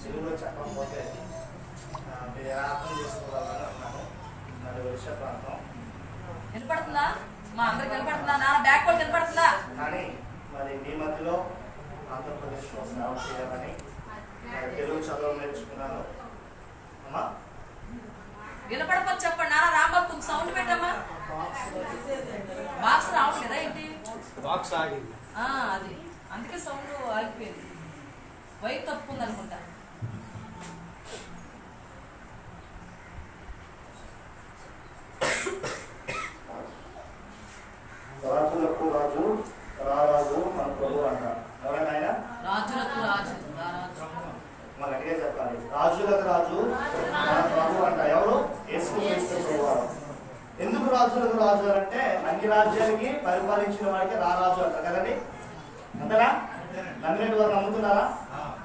తెలుగులో చెప్పకపోతే మీరు ఎలా అర్థం చేసుకోవాలని అన్నాను. మరి వర్ష ప్రాంతం వినపడుతుందా? మా అందరికి వినపడుతుందా? నా బ్యాక్ కూడా వినపడుతుందా? కానీ మరి మీ మధ్యలో ఆంధ్రప్రదేశ్లో సేవ చేయాలని తెలుగు చదువు నేర్చుకున్నాను. అమ్మా వినపడపని చెప్పండి. నాన్న రాంబాబు సౌండ్ పెట్టమ్మా. బాక్స్ రావట్లేదా ఏంటి? బాక్స్ ఆగింది. అది అందుకే సౌండ్ ఆగిపోయింది. వైర్ తప్పుంది అనుకుంటా. రాజులకు రాజు రారాజు మన ప్రభు అంట. ఎవరైనా రాజులకు రాజు మన గట్టిగా చెప్పాలి. రాజులకు రాజు మన ప్రభు అంట. ఎవరు? యేసుక్రీస్తు ప్రభువారు. ఎందుకు రాజులకు రాజు అంటే అన్ని రాజ్యాలకి పరిపాలించిన వాడికి రారాజు అంట కదండి. అంతేనా? నన్ను వారు నమ్ముతున్నారా?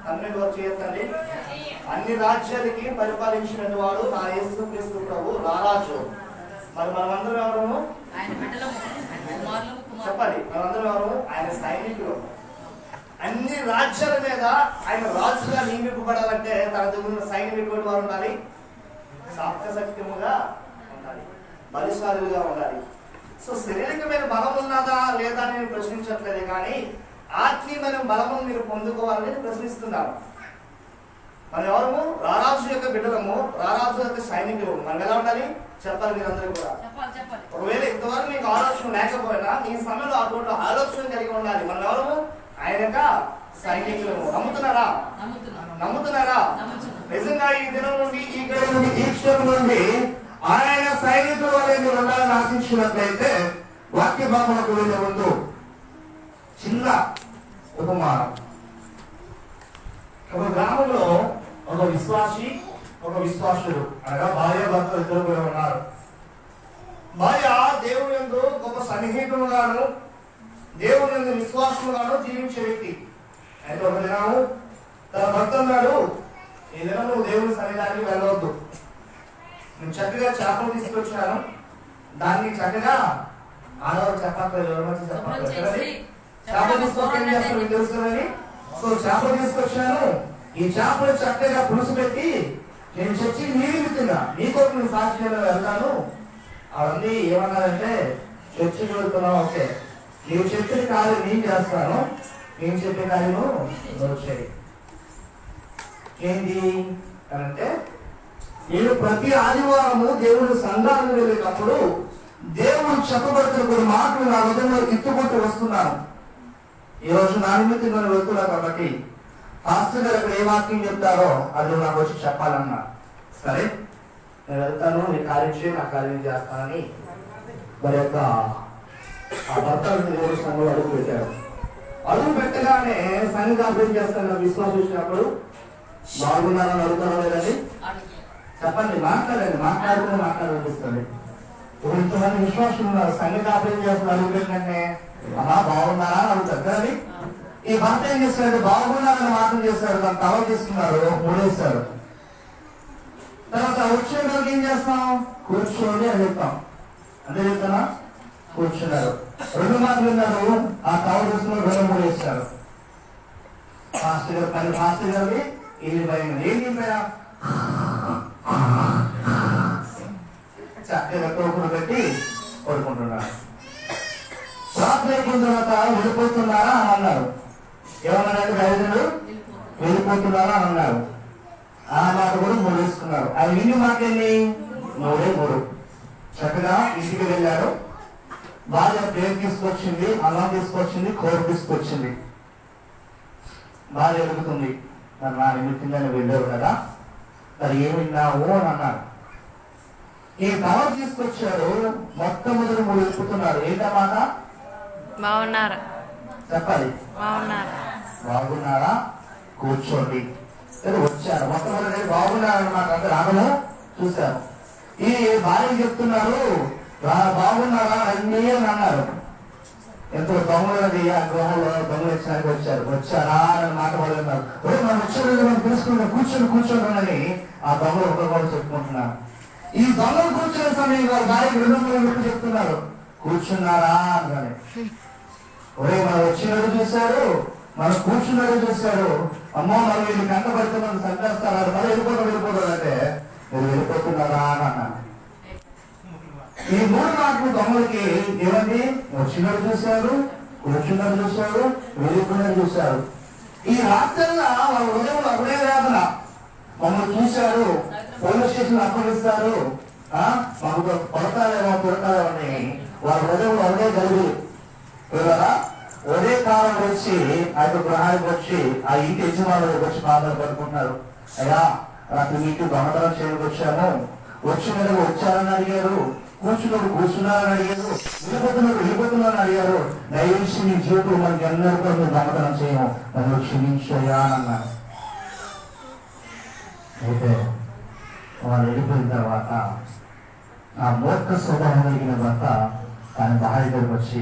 నన్ను వారు చేయొద్దండి. అన్ని రాజ్యాలకి పరిపాలించిన వాడు నా యేసుక్రీస్తు ప్రభు రారాజు. మరి మనమందరం ఎవరు? చెప్పాలి. మనమందరం ఎవరు? ఆయన సైనికులు. అన్ని రాజ్యాల మీద ఆయన రాజుగా నియమింపబడాలంటే తన దగ్గర సైనికులు వారు ఉండాలి, సాక్ష్యశక్తిముగా ఉండాలి, బలిశాలుగా ఉండాలి. సో శారీరకమైన బలం ఉన్నదా లేదా నేను ప్రశ్నించట్లేదు, కానీ ఆత్మీయమైన బలము మీరు పొందుకోవాలని ప్రశ్నిస్తున్నాను. మనం ఎవరము? రారాజు యొక్క బిడ్డలము, రారాజు యొక్క సైనికులు. మనం ఎలా ఉండాలి చెప్పాలి మీరందరూ కూడా. ఒకవేళ ఇంతవరకు మీకు ఆలోచన లేకపోయినా ఈ సమయంలో అటువంటి ఆలోచన కలిగి ఉండాలి. మనం ఎవరము? ఆయన యొక్క సైనికులు. నమ్ముతున్నారా? నమ్ముతున్నారా? నిజంగా ఈ దినం నుండి ఈ గడి నుండి ఈ క్షణం నుండి ఆయన సైనికులు వల్ల మీరు ఉండాలని ఆశించినట్లయితే వాక్య భాగంలోకి వెళ్ళే ముందు చిన్న ఉపమానం. ఒక గ్రామంలో ఒక విశ్వాసి, ఒక విశ్వాసుడు అనగా భార్య భర్తలు ఇద్దరు కూడా ఉన్నారు. భార్య దేవుని యందు గొప్ప సన్నిహితుడుగాను, దేవుని యందు విశ్వాసముగాను జీవించే వ్యక్తి. అయితే ఒక దినము తన భర్త అన్నాడు, ఈ దినం నువ్వు దేవుని సన్నిధానికి వెళ్ళవద్దు. నేను చక్కగా చేపలు తీసుకొచ్చాను, దాన్ని చక్కగా ఆడవారు చెప్పట్లేదు, చెప్పట్లేదు చేపలు తీసుకొచ్చి ఏం చేస్తాను మీకు తెలుసు కదండి. సో చేపలు తీసుకొచ్చాను, ఈ చేపలు చక్కగా పులుసు పెట్టి నేను చచ్చి నియమితున్నా నీకోసం నేను సాక్షిగా వెళ్తాను. అవన్నీ ఏమన్నారంటే చర్చికి వెళ్తున్నావు, ఓకే, నీవు చెప్పిన కార్యం నేను చేస్తాను, నేను చెప్పిన కార్యము నువ్వు చేయి. ఏంటి అంటే నేను ప్రతి ఆదివారము దేవుని సంఘానికి వెళ్ళేటప్పుడు దేవుడు చెప్పబడుతున్న కొన్ని మాటలు నా విధంగా ఎత్తుకుంటూ వస్తున్నాను. ఈ రోజు నా నిమిత్తంగా వెళ్తున్నా కాబట్టి పాస్టర్ గారు అక్కడ ఏ వాక్యం చెప్తారో అది నాకు వచ్చి చెప్పాలన్నా. సరే నేను వెళ్తాను, నీ కార్యం చేయి, నా కార్యం చేస్తానని మరి యొక్క ఆ భర్తలు దేవుడు సంఘంలో అడుగు పెట్టారు. అడుగు పెట్టగానే సంఘం అభివృద్ధి చేస్తాను విశ్వాసం వచ్చినప్పుడు బాగున్నారని అడుగుతారో లేదండి చెప్పండి. మాట్లాడండి, మాట్లాడాలనిపిస్తుంది. ఇప్పుడు ఇంతమంది విశ్వాసం ఉన్నారు, సంఘం అభివృద్ధి చేస్తున్నారు. అడుగు పెట్టినట్టే అలా బాగున్నారా అని అడుగుతారు కదండి. ఈ భర్త ఏం చేస్తాడు? బాగున్నారని మాత్రం చేస్తాడు, తను తల తీసుకున్నాడు, మూడేస్తాడు. తర్వాత వచ్చిన వాళ్ళకి ఏం చేస్తాం? కూర్చోండి అని చెప్తాం, అంతే చెప్తానా? కూర్చున్నారు, రెండు మాటలు విన్నారు, ఆ తల తీసుకుని రెండు మూడేస్తారు. పాస్టర్ గారు పని పాస్టర్ గారి ఇది భయం ఏం చెప్పారా? చక్కగా తోపుడు పెట్టి పడుకుంటున్నారు. రాత్రి అయిపోయిన తర్వాత వెళ్ళిపోతున్నారా అని అన్నారు. ఏమన్నారంటే రైతులు వెళ్ళిపోతున్నారా అని అన్నారు. ఆ మాట కూడా మూడు వేసుకున్నారు. అది ఇన్ని మాటేంటి? మూడు. చక్కగా ఇంటికి వెళ్ళారు. భార్య పేరు తీసుకొచ్చింది, అన్నం తీసుకొచ్చింది, కూర తీసుకొచ్చింది. భార్య అడుగుతుంది, మరి నా నిమిత్తంగా వెళ్ళావు కదా, మరి ఏమి విన్నావు అని అన్నారు. ఈ కవర్ తీసుకొచ్చారు, మొట్టమొదటి మూడు వెతుకుతున్నారు. ఏంటన్నమాట? బాగున్నారా చెప్పాలి. బాగున్నారా, కూర్చోండి. వచ్చారు, మొట్టమొదటి బాగున్నారన్నమాట. అంటే రాగము చూశారు. ఈ భార్య చెప్తున్నారు, బాగున్నారా అన్నీ అని అన్నారు. ఎంతో దొంగలది ఆ గృహంలో దొంగలు ఇచ్చడానికి వచ్చారా అని మాట వాళ్ళు అన్నారు. మనం వచ్చారు, మనం తెలుసుకుంటాం, కూర్చోండి ఆ దొంగలు ఒకరు చెప్పుకుంటున్నారు. ఈ దొంగలు కూర్చునే సమయంలో భార్య రెండు చెప్తున్నారు, కూర్చున్నారా అని. ఒరే మనం వచ్చినట్టు చూశారు, మనం కూర్చున్నాడు చూశాడు, అమ్మో మనం వీళ్ళు కంటపడితే మనం సంకేస్తారు, మళ్ళీ వెళ్ళిపోతాడు అంటే మీరు వెళ్ళిపోతున్నారా అని అన్నాను. ఈ 3 మాటలు దొంగలకి ఏమండి, వచ్చినాడు చూశారు, కూర్చున్నాడు చూశారు, వెళ్ళిపోయినాడు చూశారు. ఈ రాత్రల్లా వాళ్ళ హృదయంలో ఒకటే వేదన. మమ్మల్ని చూశారు, పోలీస్ స్టేషన్ అప్పగిస్తారు, మాకు కొడతారేమో అని వాళ్ళ హృదయంలో ఒకటే గలుగులు. ఒకే కాలం వచ్చి ఆ యొక్క గృహానికి వచ్చి ఆ ఇంటి యజమానులకు వచ్చి బాధలు పడుకుంటున్నారు. అయ్యా రాత్రి మీకు దొంగతనం చేయడానికి వచ్చాము, వచ్చిన వచ్చారని అడిగారు, కూర్చున్నారని అడిగారు, వెళ్ళిపోతున్నారని అడిగారు. దయచేసి మీ జీవితం మనకి ఎన్నడూ మీరు దొంగతనం చేయము, నన్ను క్షమించయ్యా అని అన్నారు. అయితే వాళ్ళు వెళ్ళిపోయిన తర్వాత ఆ మూర్ఖ స్వభావం కలిగిన భర్త తన భార్య దగ్గరికి వచ్చి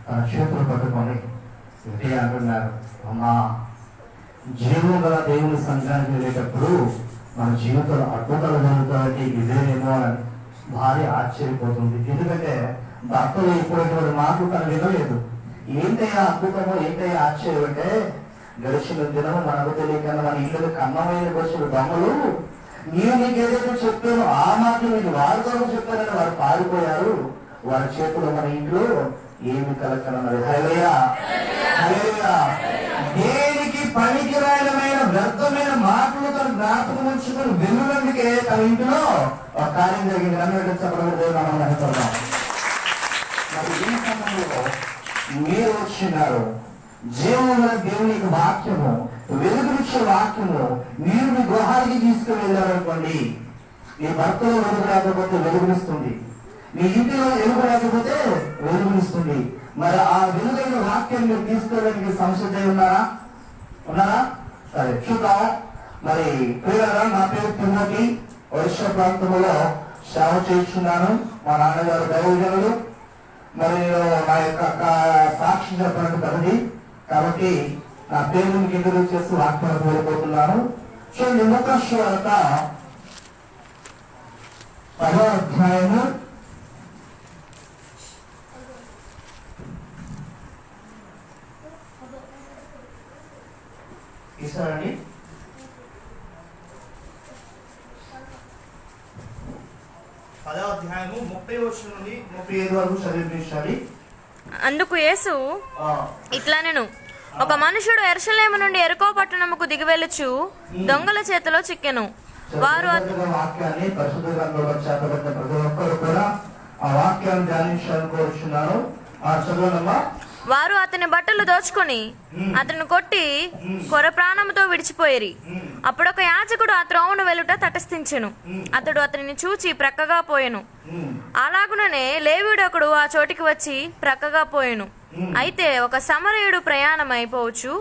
తన చేతులు పట్టుకొని ఇంటి అంటున్నారు, అమ్మా జీవం గల దేవుని సంఘానికి వెళ్ళేటప్పుడు మన జీవితంలో అద్భుతాలు జరుగుతాయి, ఇదేనేమో అని భార్య ఆశ్చర్యపోతుంది. ఎందుకంటే భర్తలు ఎప్పుడైనటువంటి మాటలు తను వినలేదు. ఏంటయ్యా అద్భుతమో, ఏంటయ్యా ఆశ్చర్యం అంటే, గడిచిన దినము మనకు తెలియకన్నా మన ఇల్లు కన్నమైన వచ్చిన దొంగలు నీకు ఏదైతే చెప్పానో ఆ మాటలు మీకు వారి కొరకు చెప్పారని వారు పారిపోయారు, వారి చేతిలో మన ఇంట్లో ఏమి కలకనన్నారు. హల్లెలూయా, హల్లెలూయా. దేనికి పనికిరాయమైన వ్యర్థమైన మాటలు తన జ్ఞాపకం ఉంచుకొని వెన్నులందుకే తన ఇంటిలో ఒక కార్యం జరిగింది. నమ్మకం. మరి ఈ సమయంలో మీరు వచ్చినారు, జీవన దేవుని వాక్యము, వెలుగునిచ్చే వాక్యము మీరు మీ గృహానికి తీసుకువెళ్ళారనుకోండి, మీ భర్తలో వెలుగు లేకపోతే వెలుగునిస్తుంది, మీ ఇంటిలో వెలుగు లేకపోతే వెలుగునిస్తుంది. మరి ఆ వెలుగైన వాక్యం మీరు తీసుకోవడానికి సంసిద్ధై ఉన్నారా? సరే చూద్దాం. మరి ప్రియులారా, నా పేరు తిమ్మోతి, ఒడిశా ప్రాంతంలో సేవ చేస్తున్నాను. మా నాన్నగారు దైవజనులు. మరి నా యొక్క సాక్షి చెప్పడానికి పెద్దది కాబట్టి నా పేరుని కింద చేస్తూ వాక్యాలకు వెళ్ళిపోతున్నాను. చూడండి, లూకాసు వార్త 10వ అధ్యాయము 10వ అధ్యాయము 30 వచనం నుండి 35 వరకు చదివించాలి. అందుకు యేసు ఇట్లనెను, ఒక మనుషుడు యెరూషలేము నుండి యెరికో పట్టణముకు దిగివెళ్ళుచు దొంగల చేతిలో చిక్కెను. వారు వాక్యాన్ని పరిశుద్ధ గ్రంథంలో చేతబడిన ప్రతి ఒక్కరు కూడా ఆ వాక్యాన్ని ధ్యానించాలని కోరుచున్నాను. చదవనమ్మా. వారు అతని బట్టలు దోచుకొని అతను కొట్టి కొర ప్రాణముతో విడిచిపోయిరి. అప్పుడొక యాజకుడు ఆ త్రోవను వెలుట తటస్థించెను. అతడు అతనిని చూచి ప్రక్కగా పోయెను. అలాగుననే లేవీయుడొకడు ఆ చోటికి వచ్చి ప్రక్కగా పోయెను. అయితే ఒక సమరయుడు ప్రయాణం అయిపోవచ్చు